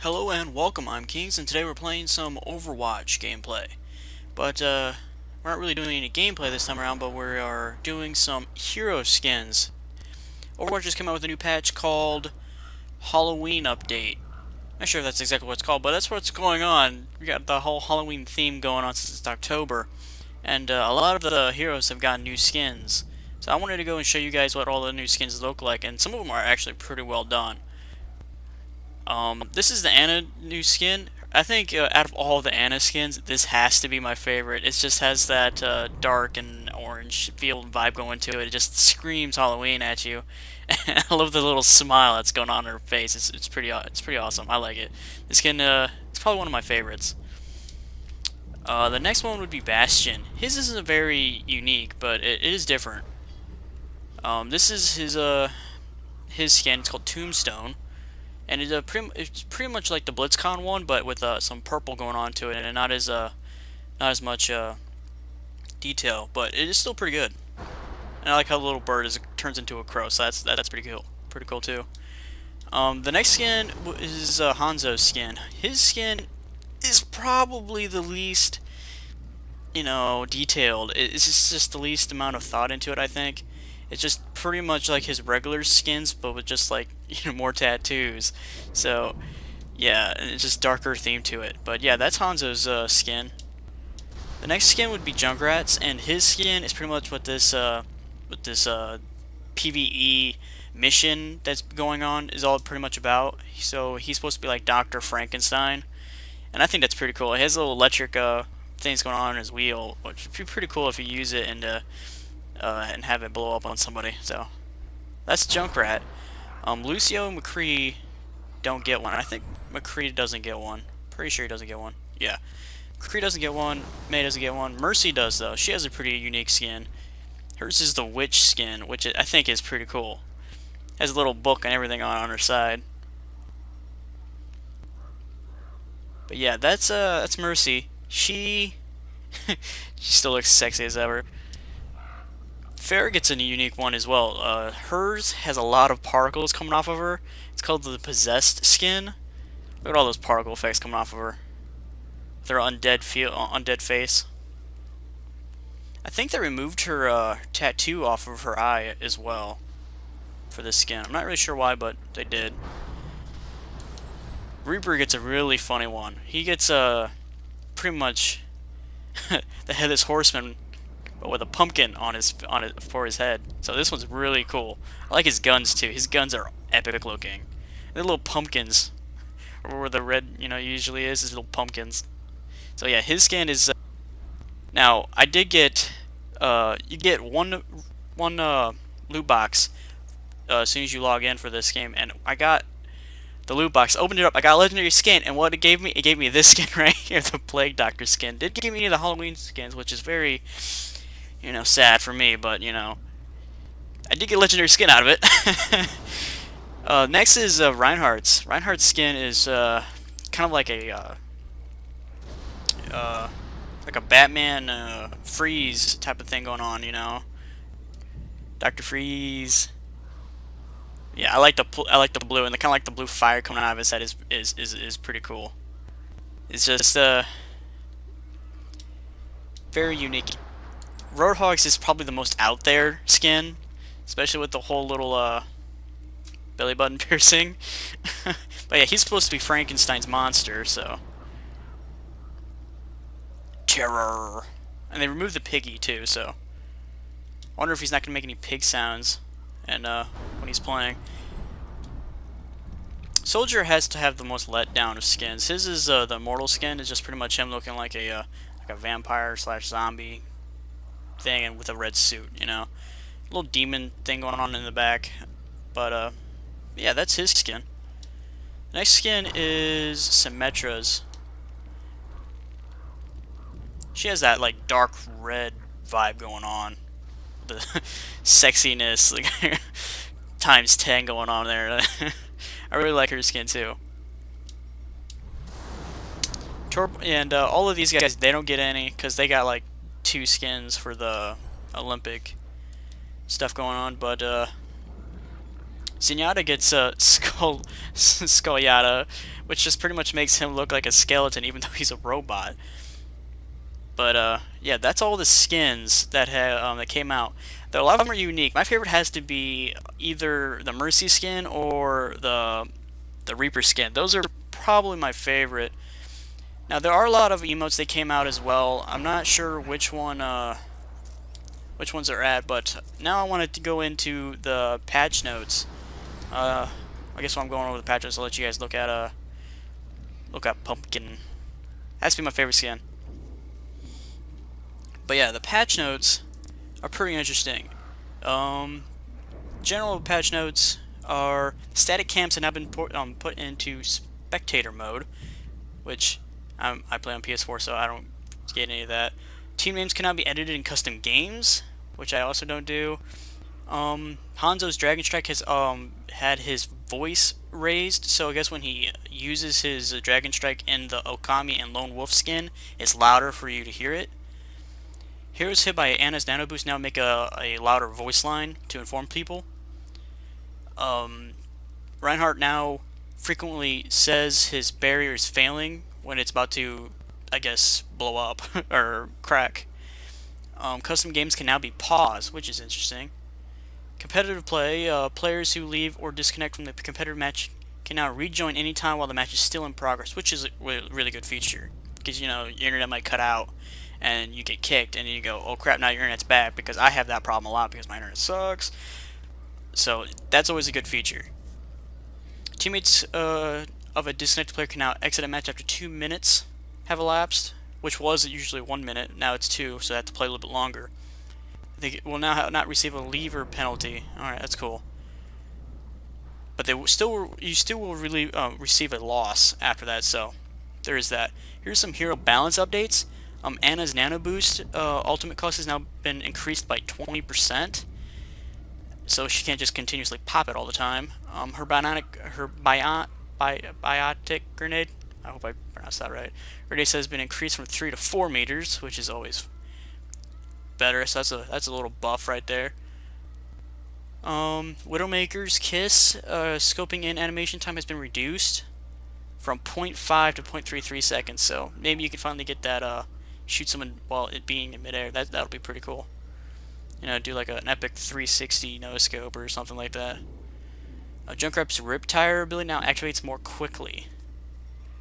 Hello and welcome, I'm Kings, and today we're playing some Overwatch gameplay. But, we're not really doing any gameplay this time around, but we are doing some hero skins. Overwatch just came out with a new patch called Halloween Update. Not sure if that's exactly what it's called, but that's what's going on. We got the whole Halloween theme going on since October, and a lot of the heroes have gotten new skins. So I wanted to go and show you guys what all the new skins look like, and some of them are actually pretty well done. This is the Anna new skin. I think out of all the Anna skins, this has to be my favorite. It just has that dark and orange field vibe going to it. It just screams Halloween at you. I love the little smile that's going on her face. It's pretty awesome. I like it. This skin it's probably one of my favorites. The next one would be Bastion. His isn't very unique, but it is different. This is his skin. It's called Tombstone. And it's pretty much like the BlitzCon one, but with some purple going on to it, and not as much detail. But it is still pretty good. And I like how the little bird turns into a crow, so that's pretty cool. Pretty cool too. The next skin is Hanzo's skin. His skin is probably the least, detailed. It's just the least amount of thought into it, I think. It's just pretty much like his regular skins, but with just like more tattoos. So yeah, and it's just darker theme to it. But yeah, that's Hanzo's skin. The next skin would be Junkrat's, and his skin is pretty much what this PvE mission that's going on is all pretty much about. So he's supposed to be like Dr. Frankenstein, and I think that's pretty cool. He has little electric things going on his wheel, which would be pretty cool if you use it and have it blow up on somebody. So that's Junkrat. Lucio and McCree don't get one. I think McCree doesn't get one. Pretty sure he doesn't get one. Yeah. McCree doesn't get one. May doesn't get one. Mercy does, though. She has a pretty unique skin. Hers is the witch skin, which I think is pretty cool. Has a little book and everything on her side. But yeah, that's Mercy. She still looks sexy as ever. Fair gets a unique one as well. Hers has a lot of particles coming off of her. It's called the Possessed skin. Look at all those particle effects coming off of her. Their undead face. I think they removed her tattoo off of her eye as well for this skin. I'm not really sure why, but they did. Reaper gets a really funny one. He gets pretty much the headless horseman, but with a pumpkin on it for his head. So this one's really cool. I like his guns too. His guns are epic looking. They're little pumpkins, or where the red usually is little pumpkins. So yeah, his skin is. Now I did get you get one loot box as soon as you log in for this game, and I got the loot box. Opened it up. I got a legendary skin, and what it gave me this skin right here, the Plague Doctor skin. Did give me the Halloween skins, which is very sad for me, but I did get a legendary skin out of it. Next is Reinhardt's. Reinhardt's skin is kind of like a Batman Freeze type of thing going on, Dr. Freeze. Yeah, I like the blue, and the kind of like the blue fire coming out of his head is pretty cool. It's just very unique. Roadhog's is probably the most out there skin, especially with the whole little belly button piercing. But yeah, he's supposed to be Frankenstein's monster, so terror. And they removed the piggy too, so I wonder if he's not gonna make any pig sounds and when he's playing. Soldier has to have the most letdown of skins. His is the immortal skin. Is just pretty much him looking like a vampire / zombie thing, and with a red suit, a little demon thing going on in the back. But yeah, that's his skin. The next skin is Symmetra's. She has that like dark red vibe going on, the sexiness like times 10 going on there. I really like her skin too. And all of these guys, they don't get any because they got like 2 skins for the Olympic stuff going on. But Zenyatta gets Skull which just pretty much makes him look like a skeleton, even though he's a robot. But yeah, that's all the skins that came out. Though a lot of them are unique. My favorite has to be either the Mercy skin or the Reaper skin. Those are probably my favorite. Now there are a lot of emotes that came out as well. I'm not sure which ones are at, but now I wanted to go into the patch notes. I guess while I'm going over the patch notes, I'll let you guys look at Pumpkin. Has to be my favorite skin. But yeah, the patch notes are pretty interesting. General patch notes are static camps have now been put into spectator mode, which I play on PS4, so I don't get any of that. Team names can now be edited in custom games, which I also don't do. Hanzo's Dragon Strike has had his voice raised, so I guess when he uses his Dragon Strike in the Okami and Lone Wolf skin, it's louder for you to hear it. Heroes hit by Anna's Nano Boost now make a louder voice line to inform people. Reinhardt now frequently says his barrier is failing when it's about to, I guess, blow up or crack. Custom games can now be paused, which is interesting. Competitive play, players who leave or disconnect from the competitive match can now rejoin anytime while the match is still in progress, which is a really good feature. Because, you know, your internet might cut out and you get kicked and you go, oh crap, now your internet's bad, because I have that problem a lot because my internet sucks. So that's always a good feature. Teammates of a disconnected player can now exit a match after 2 minutes have elapsed, which was usually 1 minute. Now it's 2, so they have to play a little bit longer. They will now not receive a leaver penalty. Alright, that's cool. But you still will really receive a loss after that, so there is that. Here's some hero balance updates. Anna's Nano Boost ultimate cost has now been increased by 20%, so she can't just continuously pop it all the time. Her biotic grenade, I hope I pronounced that right, radius has been increased from 3 to 4 meters, which is always better, so that's a little buff right there. Widowmaker's Kiss scoping in animation time has been reduced from 0.5 to 0.33 seconds, so maybe you can finally get that shoot someone while it being in midair. That'll be pretty cool. You know, do like an epic 360 no scope or something like that. Junkrat's Rip Tire ability now activates more quickly,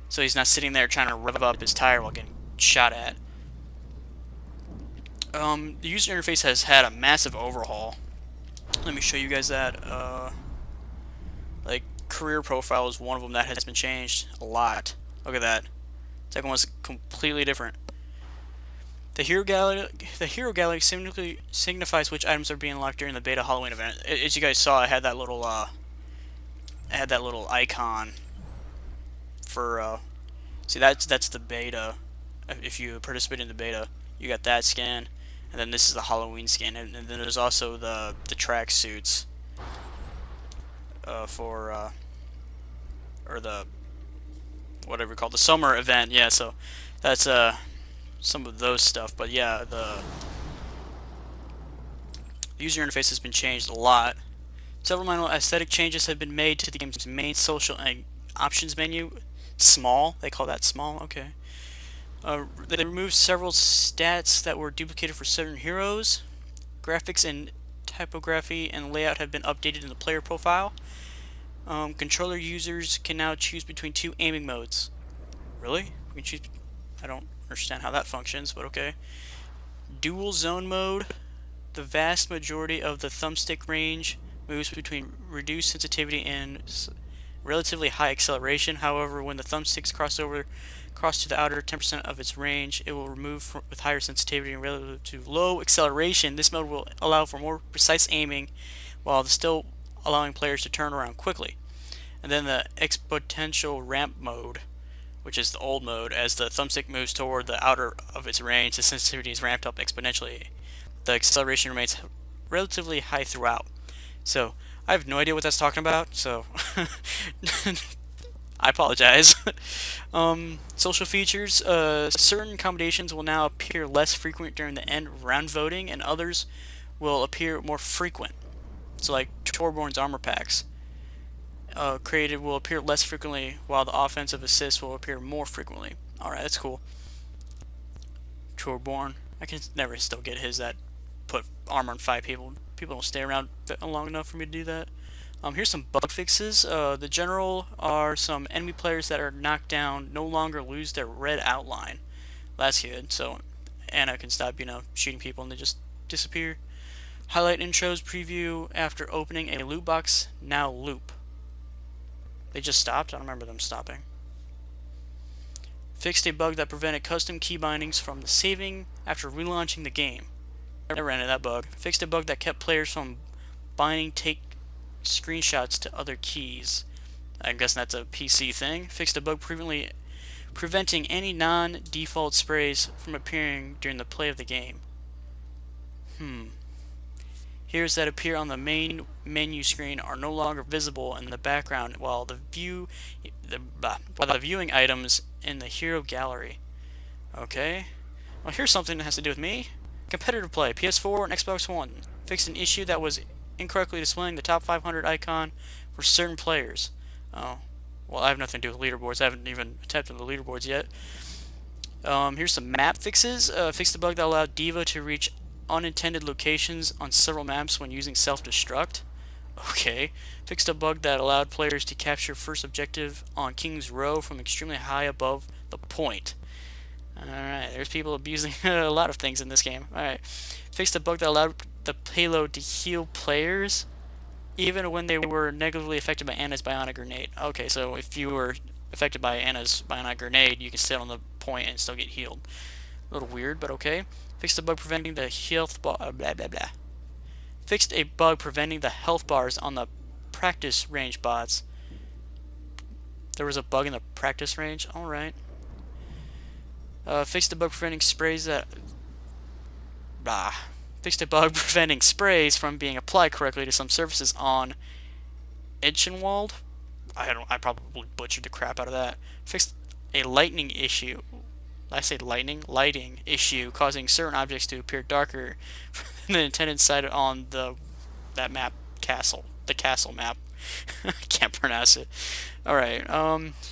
so he's not sitting there trying to rev up his tire while getting shot at. The user interface has had a massive overhaul. Let me show you guys that. Like, career profile is one of them that has been changed a lot. Look at that. Second one's completely different. The Hero Gallery signifies which items are being unlocked during the beta Halloween event. As you guys saw, I had that little icon for see, that's the beta. If you participate in the beta, you got that skin, and then this is the Halloween skin, and then there's also the track suits for or the whatever you call the summer event. Yeah, so that's some of those stuff. But yeah, the user interface has been changed a lot. Several minor aesthetic changes have been made to the game's main social and options menu. Small, they call that small. Okay. They removed several stats that were duplicated for certain heroes. Graphics and typography and layout have been updated in the player profile. Controller users can now choose between 2 aiming modes. Really? We can choose. I don't understand how that functions, but okay. Dual zone mode. The vast majority of the thumbstick range moves between reduced sensitivity and relatively high acceleration. However, when the thumbsticks cross to the outer 10% of its range, it will remove with higher sensitivity and relative to low acceleration. This mode will allow for more precise aiming while still allowing players to turn around quickly. And then the exponential ramp mode, which is the old mode. As the thumbstick moves toward the outer of its range, the sensitivity is ramped up exponentially. The acceleration remains relatively high throughout. So I have no idea what that's talking about, so I apologize. Social features. Certain combinations will now appear less frequent during the end round voting, and others will appear more frequent. So like Torborn's armor packs. created will appear less frequently, while the offensive assist will appear more frequently. Alright, that's cool. Torborn. I can never still get his that put armor on 5 people. People don't stay around long enough for me to do that. Here's some bug fixes. The general are some enemy players that are knocked down no longer lose their red outline. That's good. So Anna can stop, shooting people and they just disappear. Highlight intros preview after opening a loot box. Now loop. They just stopped? I don't remember them stopping. Fixed a bug that prevented custom key bindings from saving after relaunching the game. Never ran into that bug. Fixed a bug that kept players from binding take screenshots to other keys. I'm guessing that's a PC thing. Fixed a bug preventing any non-default sprays from appearing during the play of the game. Heroes that appear on the main menu screen are no longer visible in the background while the viewing items in the hero gallery. Okay. Well, here's something that has to do with me. Competitive play, PS4 and Xbox One. Fixed an issue that was incorrectly displaying the top 500 icon for certain players. Oh. Well, I have nothing to do with leaderboards. I haven't even attempted the leaderboards yet. Here's some map fixes. Fixed the bug that allowed Diva to reach unintended locations on several maps when using self-destruct. Okay. Fixed a bug that allowed players to capture first objective on King's Row from extremely high above the point. Alright, there's people abusing a lot of things in this game. Alright. Fixed a bug that allowed the payload to heal players even when they were negatively affected by Anna's bionic grenade. Okay, so if you were affected by Anna's bionic grenade, you can sit on the point and still get healed. A little weird, but okay. Fixed a bug preventing the health bar. Fixed a bug preventing the health bars on the practice range bots. There was a bug in the practice range. All right. Fixed a bug preventing sprays that. Fixed a bug preventing sprays from being applied correctly to some surfaces on Edgenwald. I probably butchered the crap out of that. Fixed a lightning issue. Did I say lightning? Lighting issue causing certain objects to appear darker than the intended side on that map castle. The castle map. I can't pronounce it. Alright,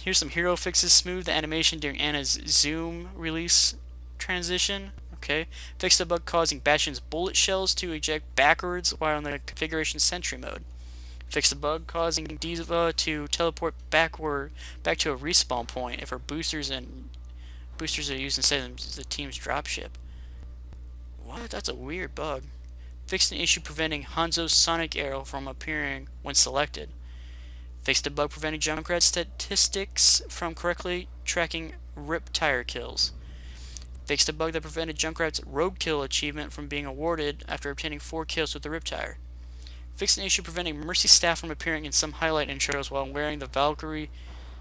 here's some hero fixes. Smooth the animation during Anna's zoom release transition. Okay. Fixed a bug causing Bastion's bullet shells to eject backwards while in the configuration sentry mode. Fixed a bug causing Diva to teleport back to a respawn point if her boosters are used instead of the team's dropship. What? That's a weird bug. Fixed an issue preventing Hanzo's sonic arrow from appearing when selected. Fixed a bug preventing Junkrat statistics from correctly tracking rip tire kills. Fixed a bug that prevented Junkrat's roadkill achievement from being awarded after obtaining 4 kills with the rip tire. Fixed an issue preventing Mercy Staff from appearing in some highlight intros while wearing the Valkyrie,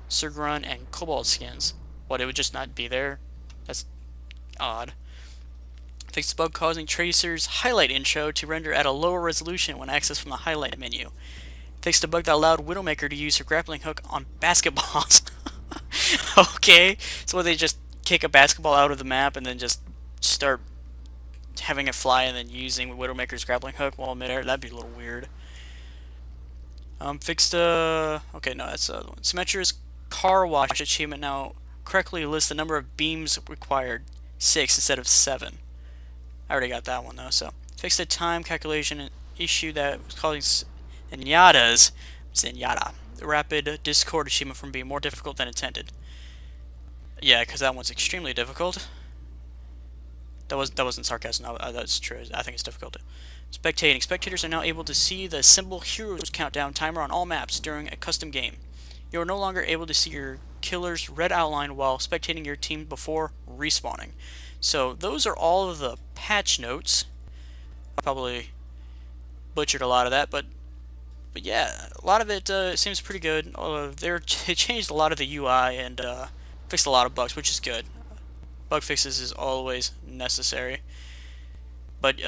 Surgrun, and Cobalt skins. What, it would just not be there? That's odd. Fixed a bug causing Tracer's highlight intro to render at a lower resolution when accessed from the highlight menu. Fixed a bug that allowed Widowmaker to use her grappling hook on basketballs. Okay, so they just kick a basketball out of the map and then just start having it fly and then using Widowmaker's grappling hook while midair. That'd be a little weird. Fixed okay, no, that's the other one. Symmetra's car wash achievement now correctly lists the number of beams required, 6 instead of 7. I already got that one though. So fixed a time calculation issue that was causing Zenyatta's rapid Discord achievement from being more difficult than intended. Yeah, because that one's extremely difficult. That wasn't sarcasm. No, that's true. I think it's difficult. Spectating. Spectators are now able to see the symbol Heroes countdown timer on all maps during a custom game. You are no longer able to see your killer's red outline while spectating your team before respawning. So those are all of the patch notes. I probably butchered a lot of that, but yeah, a lot of it seems pretty good. They changed a lot of the UI and fixed a lot of bugs, which is good. Bug fixes is always necessary. But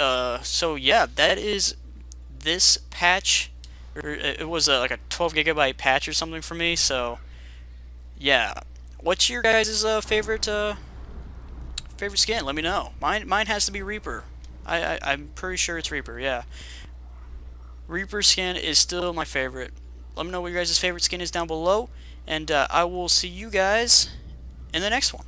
so yeah, that is this patch. It was like a 12 gigabyte patch or something for me. So yeah, what's your guys' favorite skin? Let me know. Mine has to be Reaper. I'm pretty sure it's Reaper. Yeah, Reaper skin is still my favorite. Let me know what your guys' favorite skin is down below, and I will see you guys in the next one.